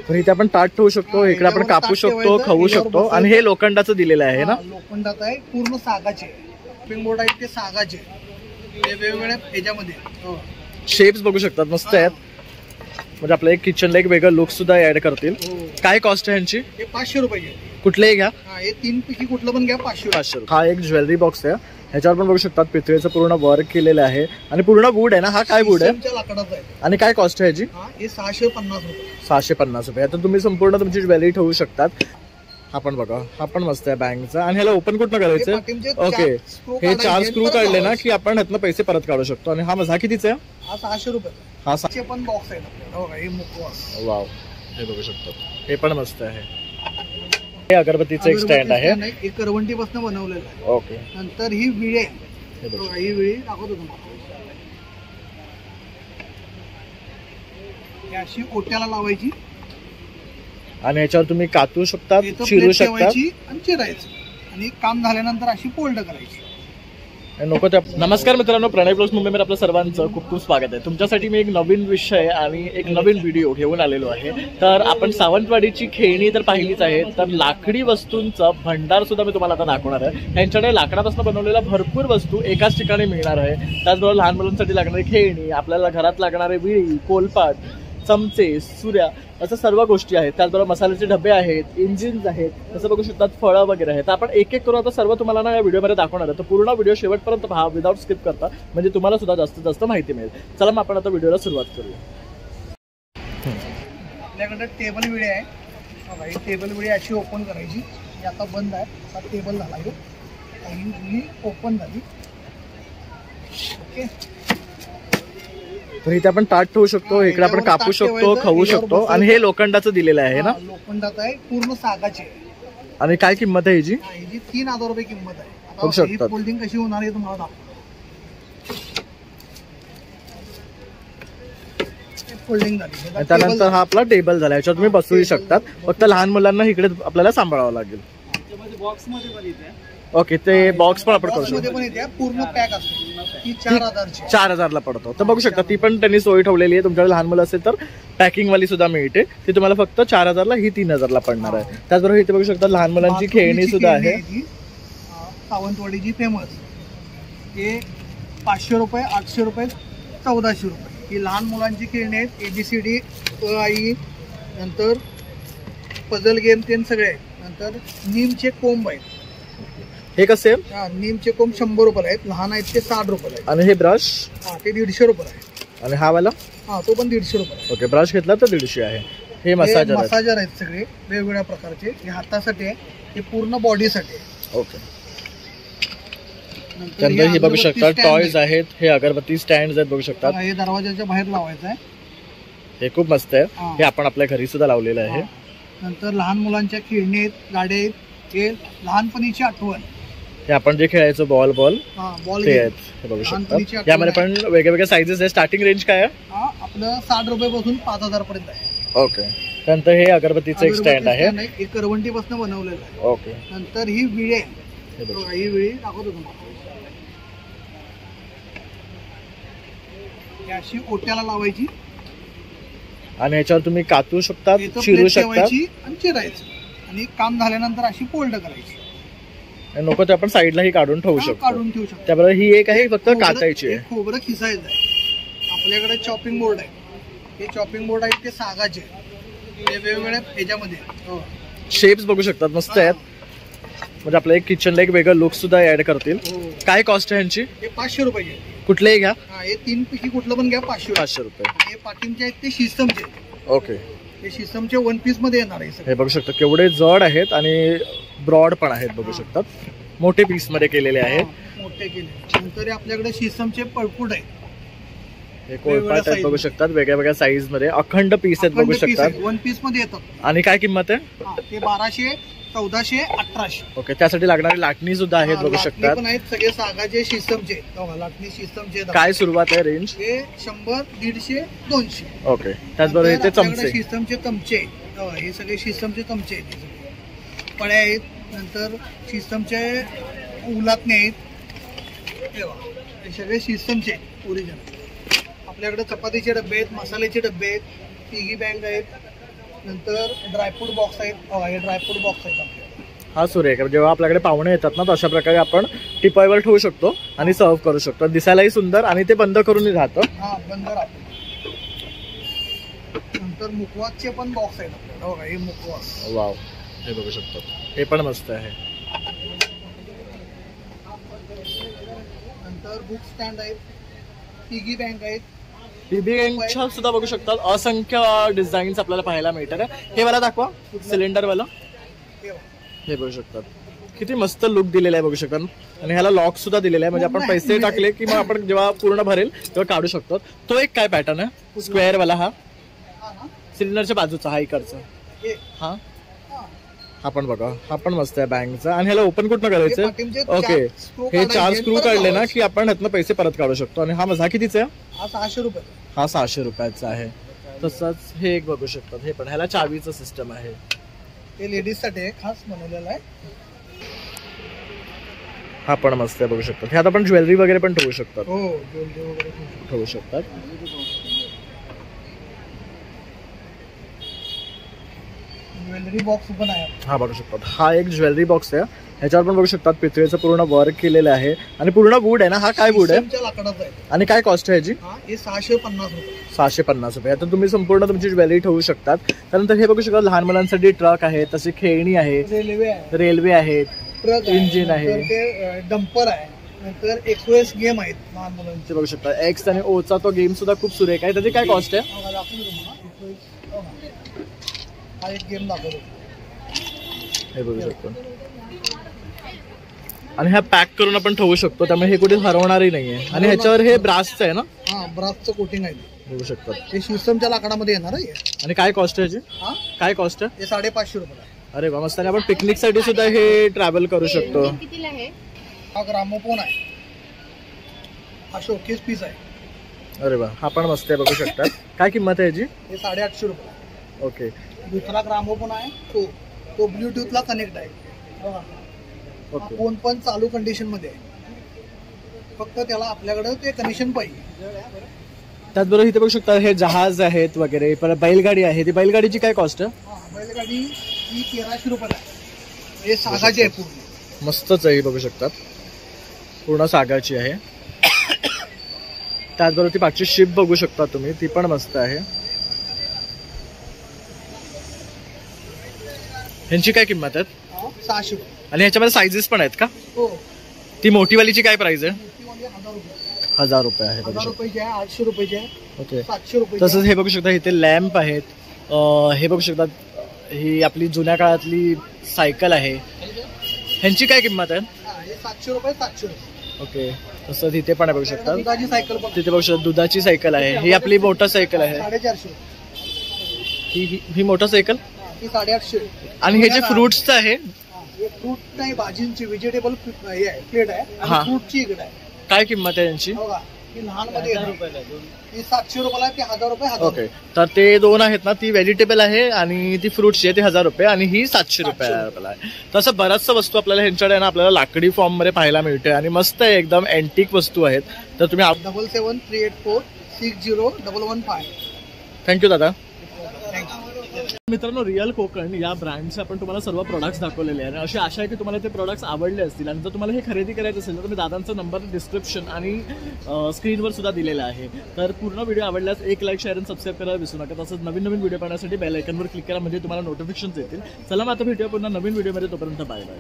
तर इथे आपण ताट ठेवू शकतो, इकडे आपण कापू शकतो, खाऊ शकतो आणि हे लोखंडाचं दिलेलं आहे ना, लोखंडाचं आहे, पूर्ण सागाचे शॉपिंग बोर्ड आहेत ते सागाचे, वेगवेगळ्या ह्याच्यामध्ये शेप्स बघू शकतात, मस्त आहेत. म्हणजे आपल्या एक किचनला एक वेगळं लुक सुद्धा ऍड करतील. काय कॉस्ट आहे यांची? हे 500 रुपये. कुठलेही घ्या, हे 3 पैकी कुठलं पण घ्या 500. हा एक ज्वेलरी बॉक्स आहे, ह्याच्यावर पण बघू शकतात पितळेचं पूर्ण वर्क केलेलं आहे आणि पूर्ण वूड आहे ना. हा काय वूड आहे? लाकडाचा आहे. आणि काय कॉस्ट आहे ह्याची? हे 650 रुपये. 650 रुपये. आता तुम्ही संपूर्ण तुमची ज्वेलरी ठेवू शकतात. हा पण बघा, हा पण मस्त आहे बँकचा. आणि ह्याला ओपन कुठनं करायचं? ओके, हे 4 स्क्रू काढले ना की आपण ह्यातनं पैसे परत काढू शकतो. आणि हा कितीचा आहे? हा 600 रुपये. हा 600 पण बॉक्स आहे. वाव, हे बघू शकतो, हे पण मस्त आहे. हे अगरबत्तीचं एक स्टँड आहे, एक करवंटी पासून बनवलेलं आहे. ओके. नंतर ही विळी आहे, ही विळी दाखवतो तुम्हाला. अशी ओट्याला लावायची आणि याच्यावर तुम्ही कातू शकता, चिरू शकता आणि चिरायचं. आणि काम झाल्यानंतर अशी फोल्ड करायची. नको त्या. नमस्कार मित्रांनो, प्रणय ब्लॉग्स मुंबईमध्ये आपलं सर्वांचं खूप खूप स्वागत आहे. तुमच्यासाठी मी एक नवीन विषय आणि एक नवीन व्हिडिओ घेऊन आलेलो आहे. तर आपण सावंतवाडीची खेळणी तर पाहिलीच आहे, तर लाकडी वस्तूंचं भंडार सुद्धा मी तुम्हाला आता दाखवणार आहे. यांच्याकडे लाकडापासून बनवलेल्या भरपूर वस्तू एकाच ठिकाणी मिळणार आहे. त्याचबरोबर लहान मुलांसाठी लागणारी खेळणी, आपल्याला घरात लागणारे विळी, कोलपाट, चमचे, सुऱ्या, असं सर्व गोष्टी आहेत. त्याचबरोबर मसाल्याचे डबे आहेत, इंजिन्स आहेत, तसं बघू शकतात, फळं वगैरे आहेत. आपण एक एक करून आता सर्व तुम्हाला ना या व्हिडिओमध्ये दाखवणार आहे. तर पूर्ण व्हिडिओ शेवटपर्यंत पहा, विदाउट स्किप करता, म्हणजे तुम्हाला सुद्धा जास्तीत जास्त माहिती मिळेल. चला मग आपण आता व्हिडिओला सुरुवात करूया. आपल्याकडे टेबल विळी आहे. ही टेबल विळी अशी ओपन करायची. ही आता बंद आहे, आता टेबल झाला ही ओपन झाली. ओके. तर इथे आपण ताट ठेवू शकतो, इकडे आपण कापू शकतो, खाऊ शकतो आणि हे लोखंडाचं दिलेलं आहे ना, लोखंडाचं आहे, पूर्ण सागाचे. आणि काय किंमत आहे ह्याची? 3000 रुपये किंमत आहे. फोल्डिंग कशी होणार आहे तुम्हाला फोल्डिंग झाली. त्यानंतर हा आपला टेबल झाला, याच्यावर तुम्ही बसूही शकतात. फक्त लहान मुलांना इकडे आपल्याला सांभाळावं लागेल. ओके, ते बॉक्स पण आपण करू शकतो. पूर्ण पॅक असतो, 4000 पडतो. तर बघू शकता, ती पण त्यांनी सोय ठेवलेली आहे. तुमच्याकडे लहान मुलं असेल तर पॅकिंग वाली सुद्धा मिळते, ती तुम्हाला फक्त 4000 ही 3000 पडणार आहे. त्याचबरोबर इथे बघू शकता लहान मुलांची खेळणी सुद्धा आहे. सावंतवाडीची फेमस, हे 500 रुपये, 800 रुपये, 1400 रुपये. ही लहान मुलांची खेळणी आहेत. ABCD, आई, नंतर पझल गेम ते सगळे आहेत. नंतर नीमचे कोंब आहेत. हे कसे? नीमचे कोंब 100 रुपये आहेत. लहान आहेत ते 60 रुपये आहेत. आणि हे ब्रश? ते 150 रुपये आहे. आणि हा वाला? तो पण 150 रुपये. ओके, ब्रश घेतला तर 150 आहे. हे मसाजर आहेत सगळे वेगवेगळ्या प्रकारचे. हे हातासाठी आहे, हे पूर्ण बॉडीसाठी आहे. ओके. त्यानंतर हे बघू शकता टॉयज आहेत, हे अगरबत्ती स्टँड आहेत बघू शकतात. हे दरवाजाच्या बाहेर लावायचं आहे. हे खूप मस्त आहे. हे आपण आपल्या घरी सुद्धा लावलेलं आहे. नंतर लहान मुलांच्या खेळणी आहेत, गाड्या आहेत. हे लहानपणीची आठवण. हे आपण जे खेळायचो बॉल ते आहेत, हे बघू शकता. यामध्ये पण वेगवेगळ्या साईजेस आहे. स्टार्टिंग रेंज काय आहे? आपलं 60 रुपयापासून 5000 पर्यंत आहे. ओके. त्यानंतर हे अगरबत्तीचं एक स्टँड आहे, एक करवंटी पासून बनवलेलं आहे. ओके. नंतर ही विळी आहे, ही विळी दाखवतो तुम्हाला. अशी ओट्याला लावायची आणि याच्यावर तुम्ही कातू शकता, चिरू शकता आणि चिरायचं. आणि काम झाल्यानंतर अशी फोल्ड करायची. नको ते आपण साईडलाही काढून ठेवू शकतो. त्याबरोबर ही एक आहे फक्त कातायची आहे. खोबरं खिसायचं आहे. आपल्याकडे चॉपिंग बोर्ड आहे. हे चॉपिंग बोर्ड आहेत ते सागाचे, वेगवेगळ्या ह्याच्यामध्ये शेप्स बघू शकतात, मस्त आहेत. म्हणजे आपल्या एक किचनला एक वेगळं लुक सुद्धा ऍड करतील. काय कॉस्ट आहे यांची? हे 500 रुपये. कुठलेही घ्या, हे 3 पैकी कुठलं पण घ्या 500 रुपये. हे पाटीमचे आहेत ते शिस्तमचे. ओके. हे शिस्तमचे 1 पीस मध्ये येणार आहे. हे बघू शकता केवढे जड आहेत आणि ब्रॉड पण आहेत, बघू शकतात. मोठे पीस मध्ये केलेले आहेत, मोठे केले. नंतर आपल्याकडे शिस्तमचे पळपूट आहेत. हे कोळपाट आहेत, बघू शकतात. वेगळ्या वेगळ्या साईज मध्ये अखंड पीस आहेत, बघू शकतात. 1 पीस मध्ये येतात. आणि काय किंमत आहे? ते 1200, 1400, 1800. ओके. त्यासाठी लागणारी लाटणी सुद्धा आहेत, बघू शकतात. पण आहेत सगळे सागाचे, शिस्तमचे. लाटणी शिस्तमचे. काय सुरुवात आहे रेंज? हे 100, 150, 200. ओके. त्याचबरोबर इथे चमचे, शिस्तमचे चमचे. हे सगळे शिस्तमचे चमचे आहेत. पळ्या आहेत. नंतर शिस्तमचे उलाटणे आहेत. हे सगळे शिस्तमचे ओरिजिनल. आपल्याकडे चपातीचे डबे आहेत, मसाल्याचे डबे आहेत, पिगी बँक आहेत, नंतर ड्रायफ्रूट बॉक्स आहेत. हे ड्रायफ्रूट बॉक्स आहेत आपल्याकडे. हा सुरेख, जेव्हा आपल्याकडे पाहुणे येतात ना, तर अशा प्रकारे आपण टिपॉयवर ठेवू शकतो आणि सर्व करू शकतो. दिसायलाही सुंदर आणि ते बंद करून राहतं. हा बंद राहतो. नंतर मुखवासचे पण बॉक्स आहेत आपल्याकडे. बघा हे मुखवास. वाव, हे बघू शकतो, हे पण मस्त आहे. नंतर बुक स्टँड आहेत, पिगी बँक आहेत. बीबी गँगच्या सुद्धा बघू शकतात, असंख्य डिझाईन्स आपल्याला पाहायला मिळतात. हे मला दाखवा, सिलेंडर वाला. हे बघा. हे बघू शकतात, किती मस्त लुक दिलेला आहे बघू शकतात. आणि ह्याला लॉक सुद्धा दिलेला आहे, म्हणजे आपण पैसे टाकले की मग आपण जेव्हा पूर्ण भरेल तेव्हा काढू शकतो. तो एक काय पॅटर्न आहे स्क्वेअर वाला, हा हा ना? सिलेंडरच्या बाजूचा, हा इकडचा. हे. हा हा. हा पण बघा, हा पण मस्त आहे बँकचा. आणि ह्याला ओपन कुठनं करायचं? पाठीमागचे ओके, 4 screw हे 4 काढायचे, स्क्रू परत काढले ना लावायचे. की आपण ह्यातनं पैसे परत काढू शकतो. आणि हा माझा कितीचा आहे? हा 600 रुपये. हा 600 रुपयाचा आहे. तसंच हे एक बघू शकतात, हे पण ह्याला चावीचं सिस्टम आहे. हे लेडीज साठी आहे, खास बनवलेला आहे. हा पण मस्त आहे बघू शकतात. ह्यात आपण ज्वेलरी वगैरे पण ठेवू शकतात. हो ज्वेलरी वगैरे ठेवू शकतात. ज्वेलरी बॉक्स पण आहे. हा बघू शकतात, हा एक ज्वेलरी बॉक्स आहे. ह्याच्यावर पण बघू शकतात पितळेचं पूर्ण वर्क केलेलं आहे. आणि पूर्ण वूड आहे ना, हा काय वूड आहे शीशमच्या लाकडाचा आहे. आणि काय कॉस्ट आहे ह्याची? हा हे 650 रुपये. 650 रुपये. आता तुम्ही संपूर्ण तुमची ज्वेलरी ठेवू शकतात. त्यानंतर हे बघू शकता, लहान मुलांसाठी ट्रक आहे, तशी खेळणी आहे, रेल्वे आहे, रेल्वे आहेत, ट्रक इंजिन आहे. नंतर ते डंपर आहे. नंतर एक्सओएस गेम आहेत लहान मुलांचे. ते बघू शकता. एक्स आणि ओचा तो गेम सुद्धा खूप सुरेख आहे. त्याची काय कॉस्ट आहे? बघा, दाखवून देतो मला. हा एक गेम दाखवतो. हे बघू शकतो. आणि ह्या पॅक करून आपण ठेवू शकतो, त्यामुळे हे कुठे हरवणारही नाहीये. आणि ह्याच्यावर हे ब्रासचं आहे ना, हा ब्रासचं कोटिंग आहे ते. बघू शकतात. हे शीशमच्या लाकडामध्ये येणार आहे. आणि काय कॉस्ट आहे ह्याची? हा काय कॉस्ट आहे? हे 550 रुपये आहे. अरे वा, मस्त. आणि आपण पिकनिक साठी सुद्धा हे ट्रॅव्हल करू शकतो. हा ग्रामोफोन आहे. हा शोकेस पीस आहे. अरे वा, हा पण मस्त आहे बघू शकतात. काय किंमत आहे याची? हे 850 रुपये. ओके दुसरा ग्रामोफोन आहे, तो ब्लूटूथला कनेक्ट आहे. बघा, ओके. फोन पण चालू कंडिशन मध्ये आहे. फक्त त्याला आपल्याकडे ते कनेक्शन पाहिजे. त्याचबरोबर इथे बघू शकता, हे जहाज आहेत वगैरे, परत बैलगाडी आहे. ती बैलगाडीची काय कॉस्ट आहे? हा बैलगाडी ही 1300 रुपये आहे. हे सागाची आहे पूर्ण. मस्तच आहे, बघू शकतात, पूर्ण सागाची आहे. त्याचबरोबर ती पाचशे शिप बघू शकता तुम्ही, ती पण मस्त आहे. ह्यांची काय किंमत आहे? 600 रुपये. आणि ह्याच्यामध्ये साईजेस पण आहेत का? हो. ती मोठीवालीची काय प्राइस आहे? मोठी म्हणजे 1000 रुपये. 1000 रुपये आहे बघू 1000 शकता. रुपयाची आहे, 800 रुपयाची आहे, ओके. 700 रुपये. तसंच हे बघू शकता, इथे लॅम्प आहेत. हे बघू शकतात, ही आपली जुन्या काळातली सायकल आहे. ह्यांची काय किंमत आहे? हे 700 रुपये, 700 रुपये. ओके. तसंच इथे पण आहे बघू शकता, दुधाची सायकल पण तिथे बघू शकता दुधाची सायकल आहे. ही आपली मोटरसायकल आहे. 450. ही मोटरसायकल. ही 850. आणि हे जे फ्रुट्सचं आहे, हे फ्रूट नाही, भाजींची व्हेजिटेबल हे आहे, प्लेट आहे. हा. आणि फ्रूटची इकडे आहे. काय किंमत आहे यांची? बघा, ही लहान मध्ये येणार. ही 700 रुपयाला आहे, ती 1000 रुपये. 1000 ओके. तर ते दोन आहेत ना, ती व्हेजिटेबल आहे आणि ती फ्रुट्सची आहे, ती 1000 रुपये. आणि ही 700 रुपयाला आहे. तसं बऱ्याचशा वस्तू आपल्याला ह्यांच्याकडे ना आपल्याला लाकडी फॉर्म मध्ये पाहायला मिळते आणि मस्त आहे, एकदम अँटिक वस्तू आहेत. तर तुम्ही 7738460115. थँक्यू दादा. थँक्यू. मित्रांनो, रिअल कोकण या ब्रँडचे आपण तुम्हाला सर्व प्रोडक्ट्स दाखवलेले आहे आणि अशी आशा आहे की तुम्हाला ते प्रोडक्ट्स आवडले असतील. आणि जर तुम्हाला हे खरेदी करायचं असेल तर मी दादांचा नंबर डिस्क्रिप्शन आणि स्क्रीनवर सुद्धा दिलेला आहे. तर पूर्ण व्हिडिओ आवडल्यास एक लाईक, शेअर आणि सबस्क्राईब करायला विसरू नका. तसंच नवीन व्हिडिओ पाहण्यासाठी बेल आयकॉनवर क्लिक करा, म्हणजे तुम्हाला नोटिफिकेशन्स येतील. चला मग आता भेटूया पुन्हा नवीन व्हिडिओमध्ये. तोपर्यंत बाय बाय.